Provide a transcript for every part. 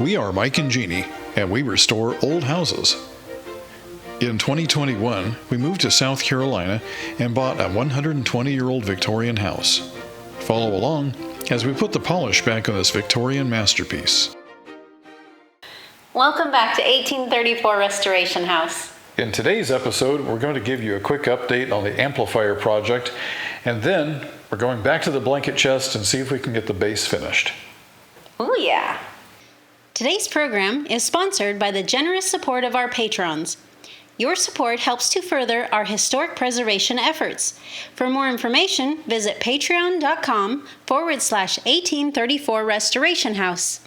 We are Mike and Jeannie, and we restore old houses. In 2021, we moved to South Carolina and bought a 120-year-old Victorian house. Follow along as we put the polish back on this Victorian masterpiece. Welcome back to 1834 Restoration House. In today's episode, we're going to give you a quick update on the amplifier project, and then we're going back to the blanket chest and see if we can get the base finished. Ooh, yeah. Today's program is sponsored by the generous support of our patrons. Your support helps to further our historic preservation efforts. For more information, visit patreon.com/1834 Restoration House.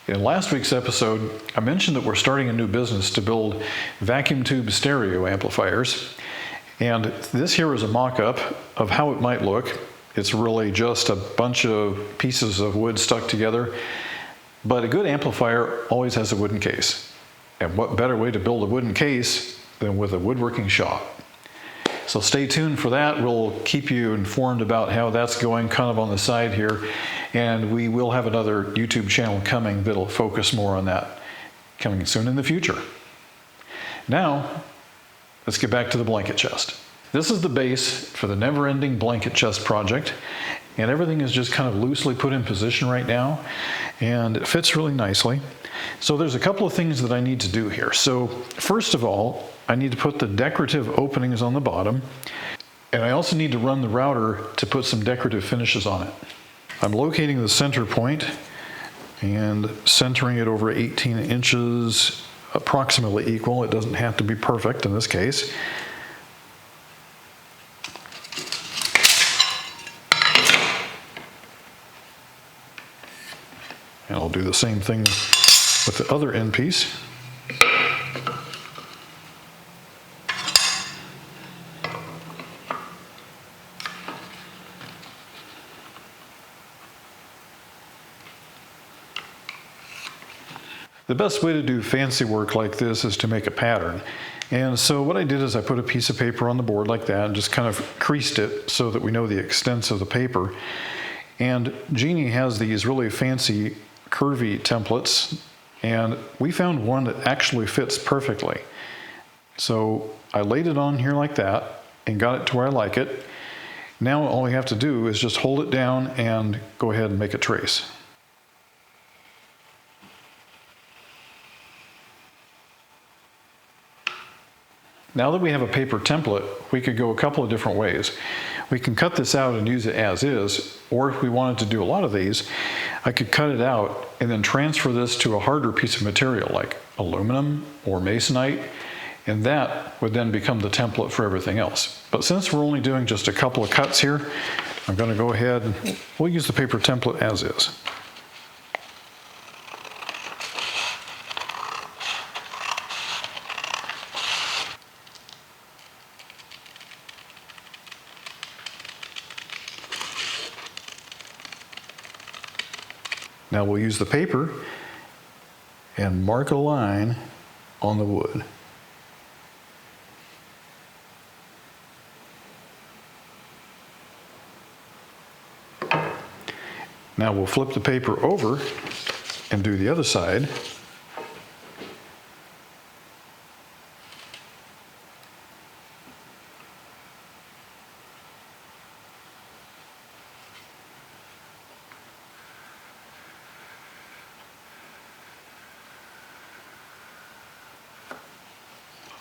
In last week's episode, I mentioned that we're starting a new business to build vacuum tube stereo amplifiers. And this here is a mock-up of how it might look. It's really just a bunch of pieces of wood stuck together. But a good amplifier always has a wooden case. And what better way to build a wooden case than with a woodworking shop? So stay tuned for that. We'll keep you informed about how that's going kind of on the side here. And we will have another YouTube channel coming that'll focus more on that coming soon in the future. Now, let's get back to the blanket chest. This is the base for the never-ending blanket chest project. And everything is just kind of loosely put in position right now. And it fits really nicely. So there's a couple of things that I need to do here. So first of all, I need to put the decorative openings on the bottom. And I also need to run the router to put some decorative finishes on it. I'm locating the center point and centering it over 18 inches, approximately equal. It doesn't have to be perfect in this case. And I'll do the same thing with the other end piece. The best way to do fancy work like this is to make a pattern. And so what I did is I put a piece of paper on the board like that and just kind of creased it so that we know the extents of the paper. And Jeannie has these really fancy curvy templates, and we found one that actually fits perfectly. So I laid it on here like that and got it to where I like it. Now all we have to do is just hold it down and go ahead and make a trace. Now that we have a paper template, we could go a couple of different ways. We can cut this out and use it as is, or if we wanted to do a lot of these, I could cut it out and then transfer this to a harder piece of material like aluminum or masonite, and that would then become the template for everything else. But since we're only doing just a couple of cuts here, I'm going to go ahead and we'll use the paper template as is. Now we'll use the paper and mark a line on the wood. Now we'll flip the paper over and do the other side.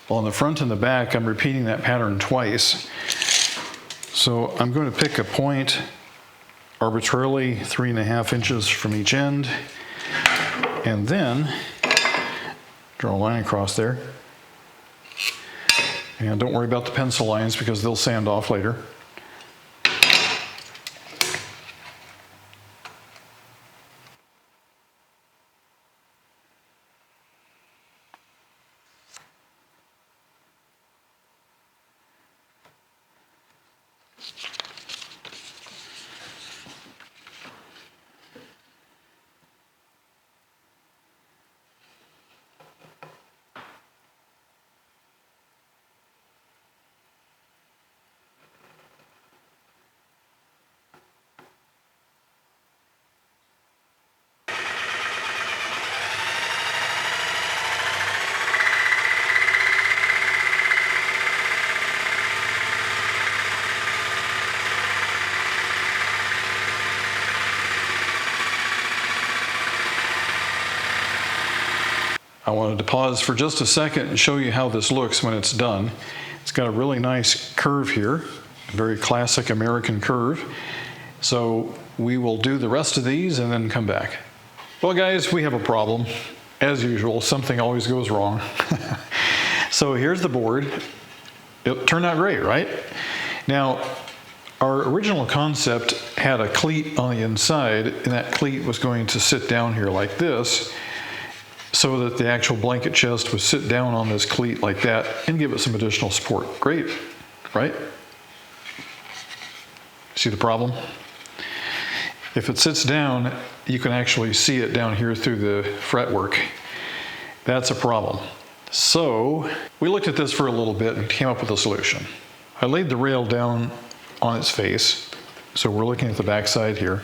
On the front and the back, I'm repeating that pattern twice. So I'm going to pick a point arbitrarily 3.5 inches from each end, and then draw a line across there. And don't worry about the pencil lines because they'll sand off later. I wanted to pause for just a second and show you how this looks when it's done. It's got a really nice curve here, a very classic American curve. So we will do the rest of these and then come back. Well, guys, we have a problem. As usual, something always goes wrong. So here's the board. It turned out great, right? Now, our original concept had a cleat on the inside, and that cleat was going to sit down here like this, so that the actual blanket chest would sit down on this cleat like that and give it some additional support. Great, right? See the problem? If it sits down, you can actually see it down here through the fretwork. That's a problem. So we looked at this for a little bit and came up with a solution. I laid the rail down on its face. So we're looking at the back side here.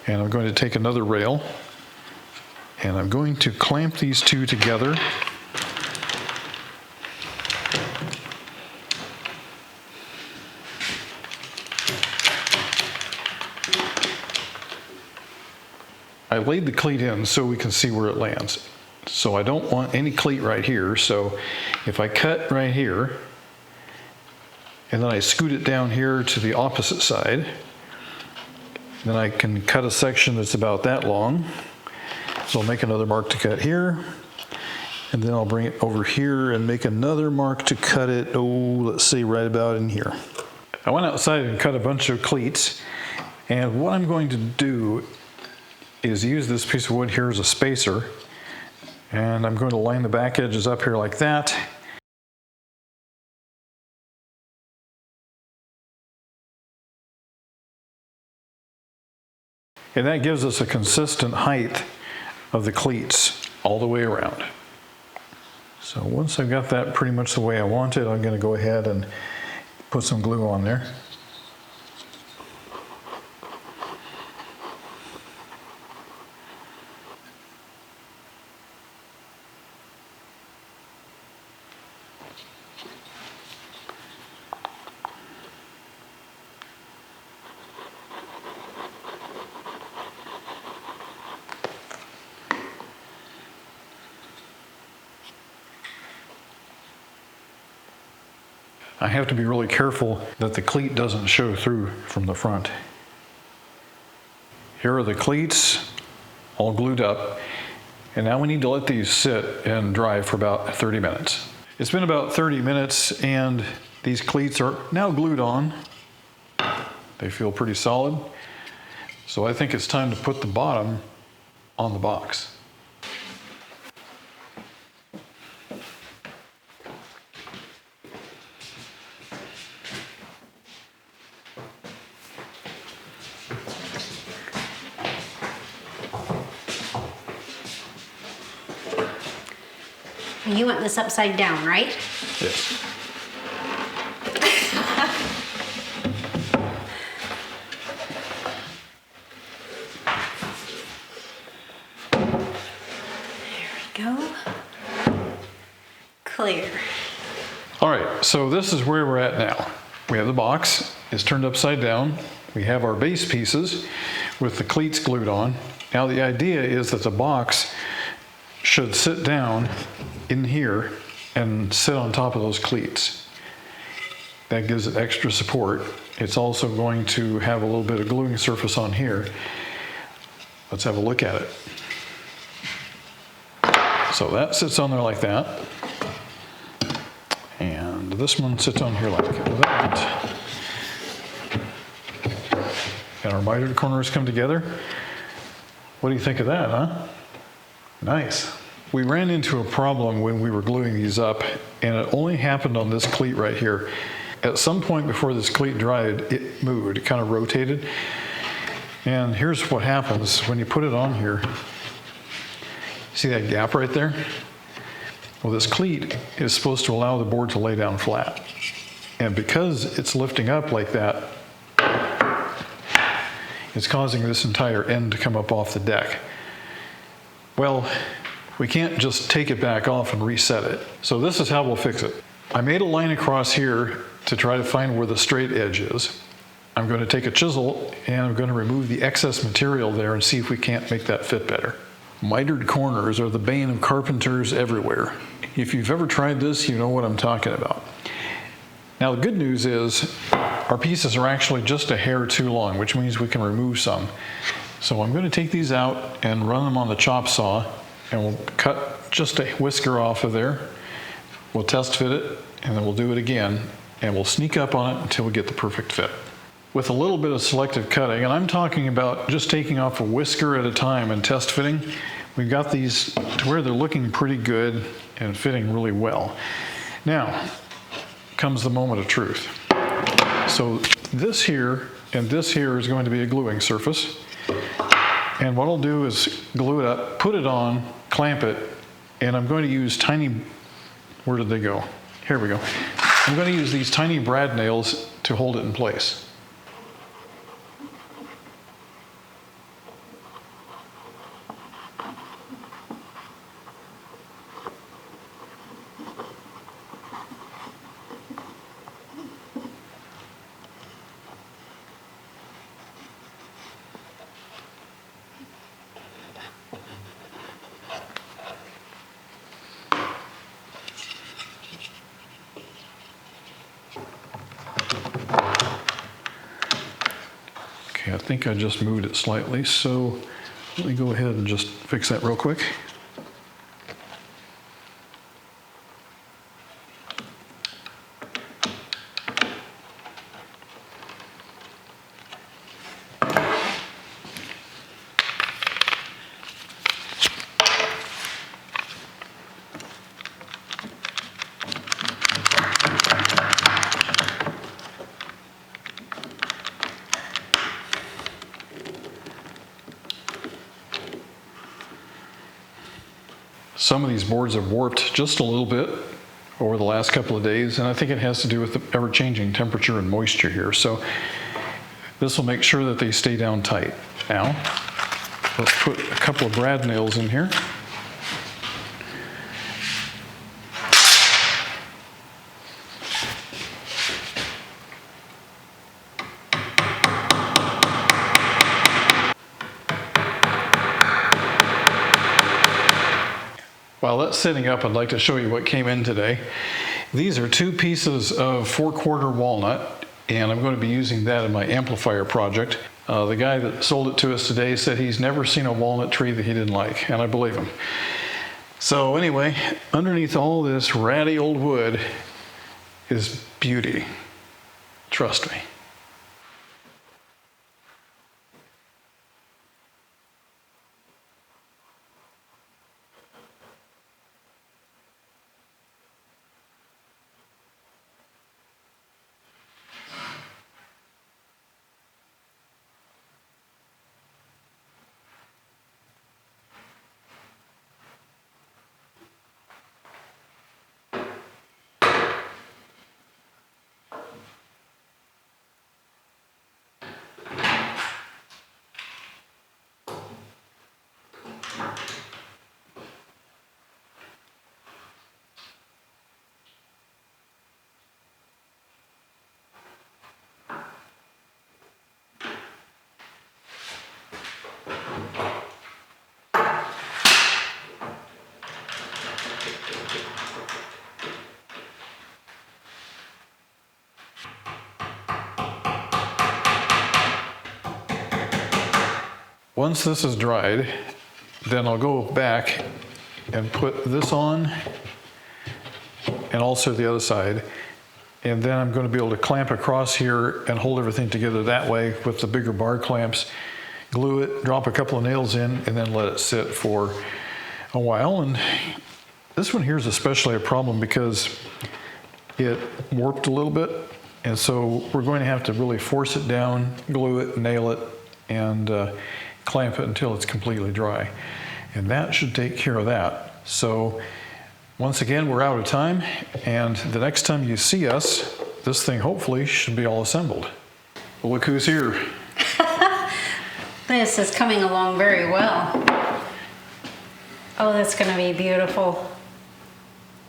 And I'm going to take another rail and I'm going to clamp these two together. I laid the cleat in so we can see where it lands. So I don't want any cleat right here. So if I cut right here, and then I scoot it down here to the opposite side, then I can cut a section that's about that long. So I'll make another mark to cut here, and then I'll bring it over here and make another mark to cut it, let's say right about in here. I went outside and cut a bunch of cleats, and what I'm going to do is use this piece of wood here as a spacer, and I'm going to line the back edges up here like that. And that gives us a consistent height of the cleats all the way around. So once I've got that pretty much the way I want it, I'm going to go ahead and put some glue on there. I have to be really careful that the cleat doesn't show through from the front. Here are the cleats all glued up, and now we need to let these sit and dry for about 30 minutes. It's been about 30 minutes and these cleats are now glued on. They feel pretty solid. So I think it's time to put the bottom on the box. You want this upside down, right? Yes. There we go. Clear. All right, so this is where we're at now. We have the box, it's turned upside down. We have our base pieces with the cleats glued on. Now the idea is that the box should sit down in here and sit on top of those cleats. That gives it extra support. It's also going to have a little bit of gluing surface on here. Let's have a look at it. So that sits on there like that. And this one sits on here like that. And our mitered corners come together. What do you think of that, huh? Nice. We ran into a problem when we were gluing these up, and it only happened on this cleat right here. At some point before this cleat dried, it moved, it kind of rotated. And here's what happens when you put it on here. See that gap right there? Well, this cleat is supposed to allow the board to lay down flat. And because it's lifting up like that, it's causing this entire end to come up off the deck. Well, we can't just take it back off and reset it. So this is how we'll fix it. I made a line across here to try to find where the straight edge is. I'm going to take a chisel and I'm going to remove the excess material there and see if we can't make that fit better. Mitered corners are the bane of carpenters everywhere. If you've ever tried this, you know what I'm talking about. Now the good news is our pieces are actually just a hair too long, which means we can remove some. So I'm going to take these out and run them on the chop saw, and we'll cut just a whisker off of there. We'll test fit it, and then we'll do it again, and we'll sneak up on it until we get the perfect fit. With a little bit of selective cutting, and I'm talking about just taking off a whisker at a time and test fitting, we've got these to where they're looking pretty good and fitting really well. Now comes the moment of truth. So this here and this here is going to be a gluing surface. And what I'll do is glue it up, put it on, clamp it, and I'm going to use tiny, where did they go? Here we go. I'm going to use these tiny brad nails to hold it in place. Okay, I think I just moved it slightly, so let me go ahead and just fix that real quick. Some of these boards have warped just a little bit over the last couple of days, and I think it has to do with the ever-changing temperature and moisture here. So this will make sure that they stay down tight. Now, let's put a couple of brad nails in here. While that's setting up, I'd like to show you what came in today. These are 2 pieces of 4/4 walnut, and I'm going to be using that in my amplifier project. The guy that sold it to us today said he's never seen a walnut tree that he didn't like, and I believe him. So anyway, underneath all this ratty old wood is beauty. Trust me. Once this is dried, then I'll go back and put this on and also the other side. And then I'm going to be able to clamp across here and hold everything together that way with the bigger bar clamps, glue it, drop a couple of nails in, and then let it sit for a while. And this one here is especially a problem because it warped a little bit. And so we're going to have to really force it down, glue it, nail it, and clamp it until it's completely dry. And that should take care of that. So once again, we're out of time, and the next time you see us, this thing hopefully should be all assembled. Well, look who's here. This is coming along very well. Oh, that's going to be beautiful.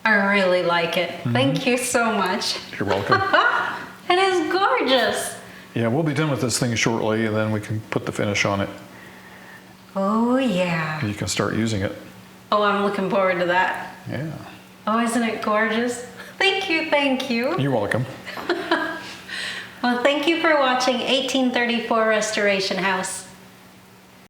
I really like it. Thank you so much. You're welcome. It is gorgeous. Yeah, we'll be done with this thing shortly, and then we can put the finish on it. Oh yeah. You can start using it. Oh, I'm looking forward to that. Yeah. Oh, isn't it gorgeous? Thank you, thank you. You're welcome. Well, thank you for watching 1834 Restoration House.